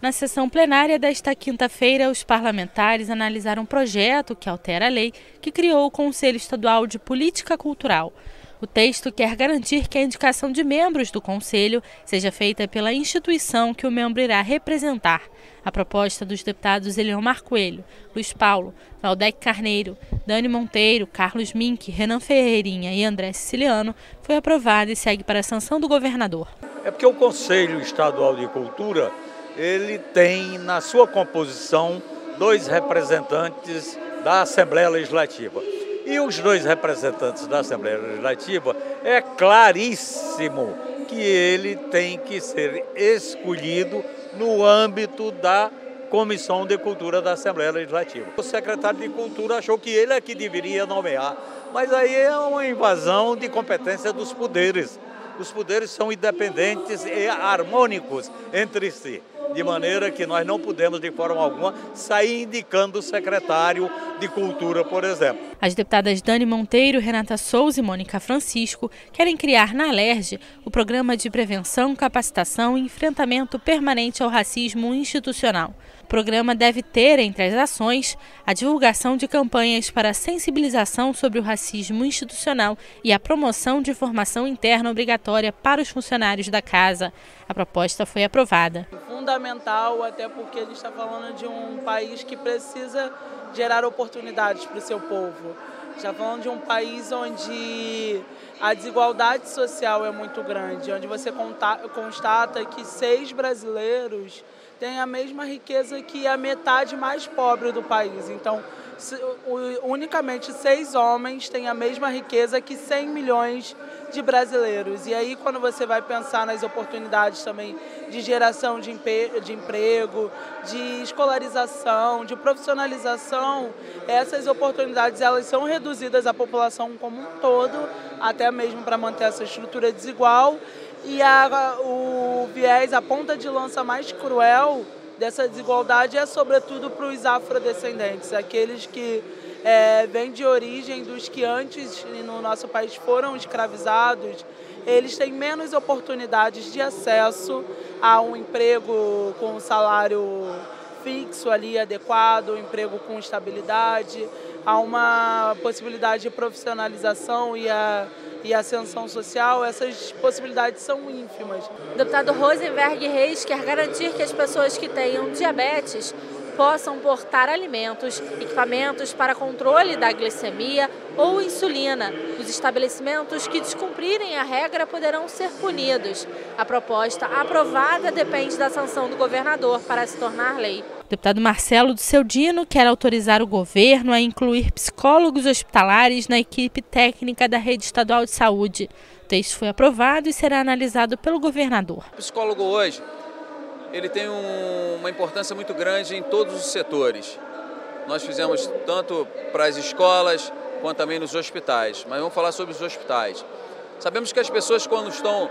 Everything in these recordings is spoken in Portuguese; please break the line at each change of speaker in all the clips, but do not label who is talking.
Na sessão plenária desta quinta-feira, os parlamentares analisaram um projeto que altera a lei que criou o Conselho Estadual de Política Cultural. O texto quer garantir que a indicação de membros do Conselho seja feita pela instituição que o membro irá representar. A proposta dos deputados Eliomar Coelho, Luiz Paulo, Valdec Carneiro, Dani Monteiro, Carlos Mink, Renan Ferreirinha e André Siciliano foi aprovada e segue para a sanção do governador.
É porque o Conselho Estadual de Cultura ele tem na sua composição 2 representantes da Assembleia Legislativa. E os 2 representantes da Assembleia Legislativa, é claríssimo que ele tem que ser escolhido no âmbito da Comissão de Cultura da Assembleia Legislativa. O secretário de Cultura achou que ele é que deveria nomear, mas aí é uma invasão de competência dos poderes. Os poderes são independentes e harmônicos entre si, de maneira que nós não podemos, de forma alguma, sair indicando o secretário de Cultura, por exemplo.
As deputadas Dani Monteiro, Renata Souza e Mônica Francisco querem criar na Alerj o programa de prevenção, capacitação e enfrentamento permanente ao racismo institucional. O programa deve ter, entre as ações, a divulgação de campanhas para a sensibilização sobre o racismo institucional e a promoção de formação interna obrigatória para os funcionários da casa. A proposta foi aprovada.
Fundamental, até porque a gente está falando de um país que precisa gerar oportunidades para o seu povo. Está falando de um país onde a desigualdade social é muito grande, onde você constata que 6 brasileiros têm a mesma riqueza que a metade mais pobre do país. Então, unicamente 6 homens têm a mesma riqueza que 100 milhões de brasileiros. E aí, quando você vai pensar nas oportunidades também de geração de emprego, de escolarização, de profissionalização, essas oportunidades elas são reduzidas à população como um todo, até mesmo para manter essa estrutura desigual. E o viés, a ponta de lança mais cruel dessa desigualdade é sobretudo para os afrodescendentes, aqueles que vêm de origem dos que antes no nosso país foram escravizados. Eles têm menos oportunidades de acesso a um emprego com um salário fixo ali adequado, um emprego com estabilidade, a uma possibilidade de profissionalização e ascensão social. Essas possibilidades são ínfimas.
O deputado Rosenberg Reis quer garantir que as pessoas que tenham diabetes possam portar alimentos, equipamentos para controle da glicemia ou insulina. Os estabelecimentos que descumprirem a regra poderão ser punidos. A proposta aprovada depende da sanção do governador para se tornar lei. O deputado Marcelo do Seudino quer autorizar o governo a incluir psicólogos hospitalares na equipe técnica da Rede Estadual de Saúde. O texto foi aprovado e será analisado pelo governador.
O psicólogo hoje ele tem uma importância muito grande em todos os setores. Nós fizemos tanto para as escolas quanto também nos hospitais, mas vamos falar sobre os hospitais. Sabemos que as pessoas quando estão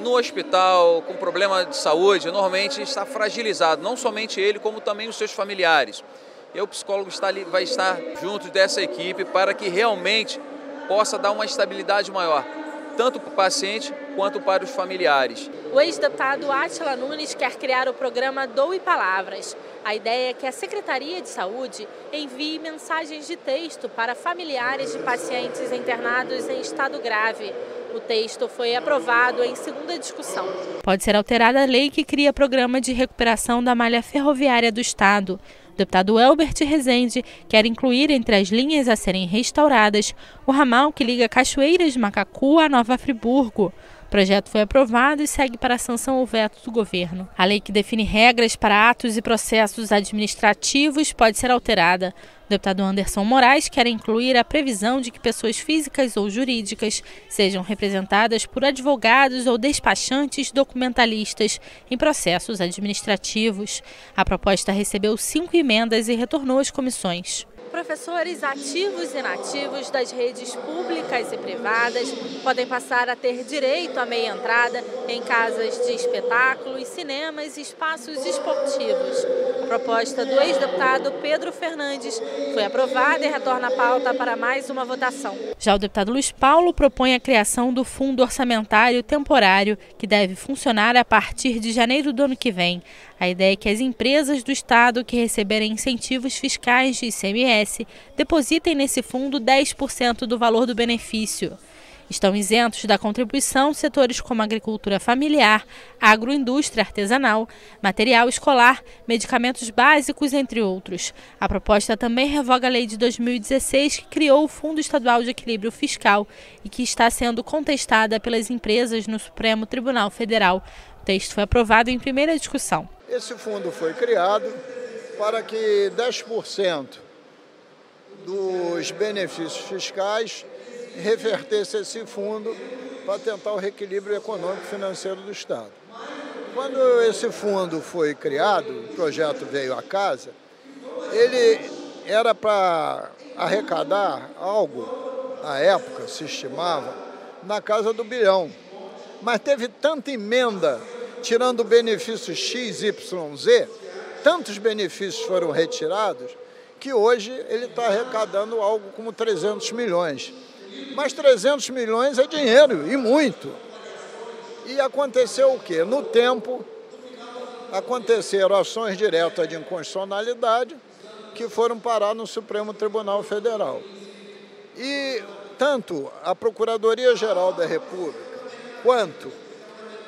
no hospital com problema de saúde, normalmente está fragilizado, não somente ele, como também os seus familiares. E o psicólogo vai estar junto dessa equipe para que realmente possa dar uma estabilidade maior, tanto para o paciente quanto para os familiares.
O ex-deputado Átila Nunes quer criar o programa Doe Palavras. A ideia é que a Secretaria de Saúde envie mensagens de texto para familiares de pacientes internados em estado grave. O texto foi aprovado em segunda discussão. Pode ser alterada a lei que cria programa de recuperação da malha ferroviária do Estado. O deputado Elbert Rezende quer incluir entre as linhas a serem restauradas o ramal que liga Cachoeiras de Macacu a Nova Friburgo. O projeto foi aprovado e segue para a sanção ou veto do governo. A lei que define regras para atos e processos administrativos pode ser alterada. O deputado Anderson Moraes quer incluir a previsão de que pessoas físicas ou jurídicas sejam representadas por advogados ou despachantes documentalistas em processos administrativos. A proposta recebeu 5 emendas e retornou às comissões. Professores ativos e inativos das redes públicas e privadas podem passar a ter direito à meia entrada em casas de espetáculos, cinemas e espaços esportivos. A proposta do ex-deputado Pedro Fernandes foi aprovada e retorna à pauta para mais uma votação. Já o deputado Luiz Paulo propõe a criação do Fundo Orçamentário Temporário, que deve funcionar a partir de janeiro do ano que vem. A ideia é que as empresas do Estado que receberem incentivos fiscais de ICMS depositem nesse fundo 10% do valor do benefício. Estão isentos da contribuição setores como agricultura familiar, agroindústria artesanal, material escolar, medicamentos básicos, entre outros. A proposta também revoga a lei de 2016 que criou o Fundo Estadual de Equilíbrio Fiscal e que está sendo contestada pelas empresas no Supremo Tribunal Federal. O texto foi aprovado em primeira discussão.
Esse fundo foi criado para que 10% dos benefícios fiscais revertesse esse fundo para tentar o reequilíbrio econômico e financeiro do Estado. Quando esse fundo foi criado, o projeto veio à casa, ele era para arrecadar algo, na época se estimava, na casa do bilhão. Mas teve tanta emenda, tirando benefícios X, Y, Z, tantos benefícios foram retirados, que hoje ele está arrecadando algo como 300 milhões. Mas 300 milhões é dinheiro, e muito. E aconteceu o quê? No tempo, aconteceram ações diretas de inconstitucionalidade que foram parar no Supremo Tribunal Federal. E tanto a Procuradoria-Geral da República quanto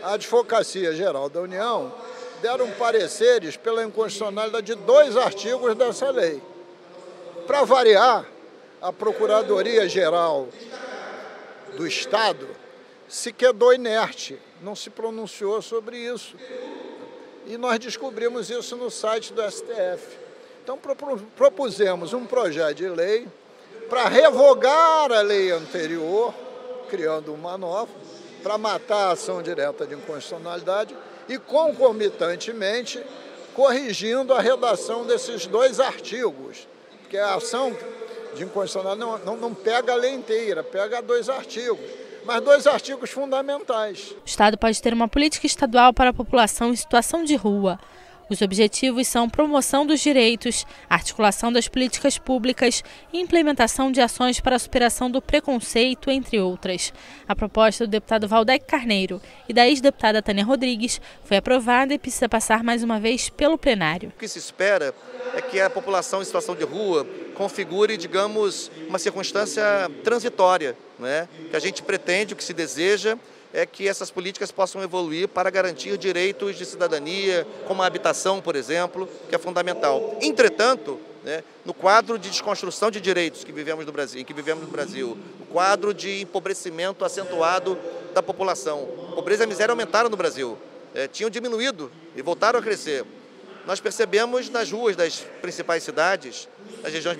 a Advocacia-Geral da União deram pareceres pela inconstitucionalidade de 2 artigos dessa lei. Para variar, a Procuradoria-Geral do Estado se quedou inerte, não se pronunciou sobre isso. E nós descobrimos isso no site do STF. Então propusemos um projeto de lei para revogar a lei anterior, criando uma nova, para matar a ação direta de inconstitucionalidade e, concomitantemente, corrigindo a redação desses 2 artigos, porque a ação de inconstitucionalidade não pega a lei inteira, pega 2 artigos, mas 2 artigos fundamentais.
O Estado pode ter uma política estadual para a população em situação de rua. Os objetivos são promoção dos direitos, articulação das políticas públicas e implementação de ações para a superação do preconceito, entre outras. A proposta do deputado Valdec Carneiro e da ex-deputada Tânia Rodrigues foi aprovada e precisa passar mais uma vez pelo plenário.
O que se espera é que a população em situação de rua configure, digamos, uma circunstância transitória, né? Que a gente pretende, o que se deseja, é que essas políticas possam evoluir para garantir direitos de cidadania, como a habitação, por exemplo, que é fundamental. Entretanto, né, no quadro de desconstrução de direitos que vivemos no Brasil, o quadro de empobrecimento acentuado da população, pobreza e miséria aumentaram no Brasil, tinham diminuído e voltaram a crescer. Nós percebemos nas ruas das principais cidades,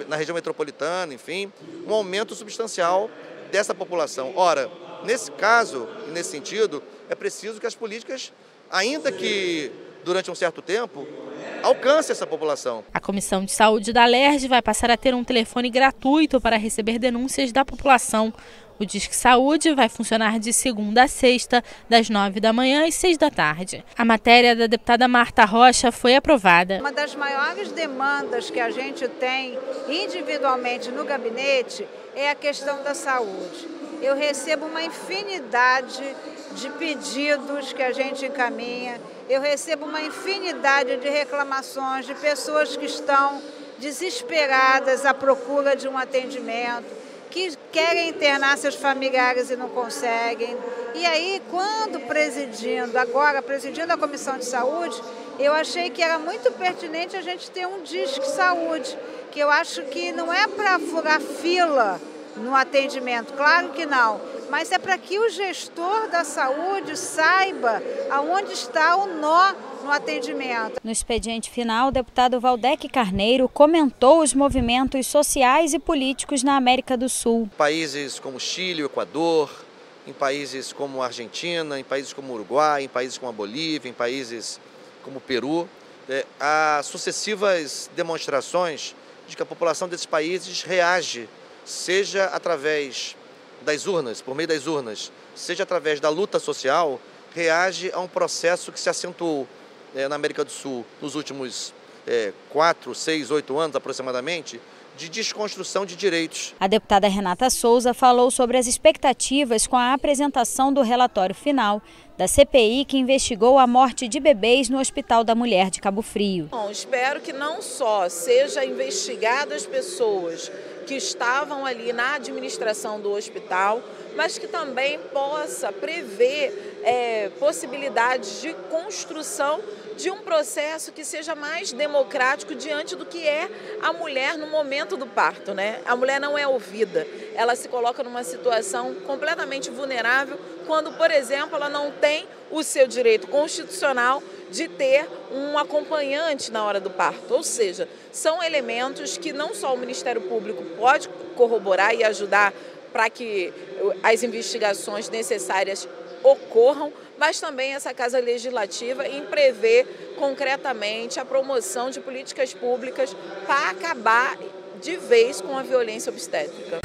na região metropolitana, enfim, um aumento substancial dessa população. Ora, nesse caso e nesse sentido, é preciso que as políticas, ainda que durante um certo tempo, alcancem essa população.
A Comissão de Saúde da Alerj vai passar a ter um telefone gratuito para receber denúncias da população. O Disque Saúde vai funcionar de segunda a sexta, das 9 da manhã às 6 da tarde. A matéria da deputada Marta Rocha foi aprovada.
Uma das maiores demandas que a gente tem individualmente no gabinete é a questão da saúde. Eu recebo uma infinidade de pedidos que a gente encaminha, eu recebo uma infinidade de reclamações de pessoas que estão desesperadas à procura de um atendimento, que querem internar seus familiares e não conseguem. E aí, agora presidindo a Comissão de Saúde, eu achei que era muito pertinente a gente ter um Disque Saúde, que eu acho que não é para furar fila no atendimento, claro que não, mas é para que o gestor da saúde saiba aonde está o nó no atendimento.
No expediente final, o deputado Valdec Carneiro comentou os movimentos sociais e políticos na América do Sul.
Países como Chile, Equador, em países como Argentina, em países como Uruguai, em países como a Bolívia, em países como o Peru, há sucessivas demonstrações de que a população desses países reage, seja através das urnas, por meio das urnas, seja através da luta social, reage a um processo que se acentuou na América do Sul nos últimos 4, 6, 8 anos aproximadamente, de desconstrução de direitos.
A deputada Renata Souza falou sobre as expectativas com a apresentação do relatório final da CPI que investigou a morte de bebês no Hospital da Mulher de Cabo Frio.
Bom, espero que não só seja investigado as pessoas que estavam ali na administração do hospital, mas que também possa prever possibilidades de construção de um processo que seja mais democrático diante do que é a mulher no momento do parto, né? A mulher não é ouvida, ela se coloca numa situação completamente vulnerável quando, por exemplo, ela não tem o seu direito constitucional de ter um acompanhante na hora do parto. Ou seja, são elementos que não só o Ministério Público pode corroborar e ajudar para que as investigações necessárias ocorram, mas também essa Casa Legislativa em prever concretamente a promoção de políticas públicas para acabar de vez com a violência obstétrica.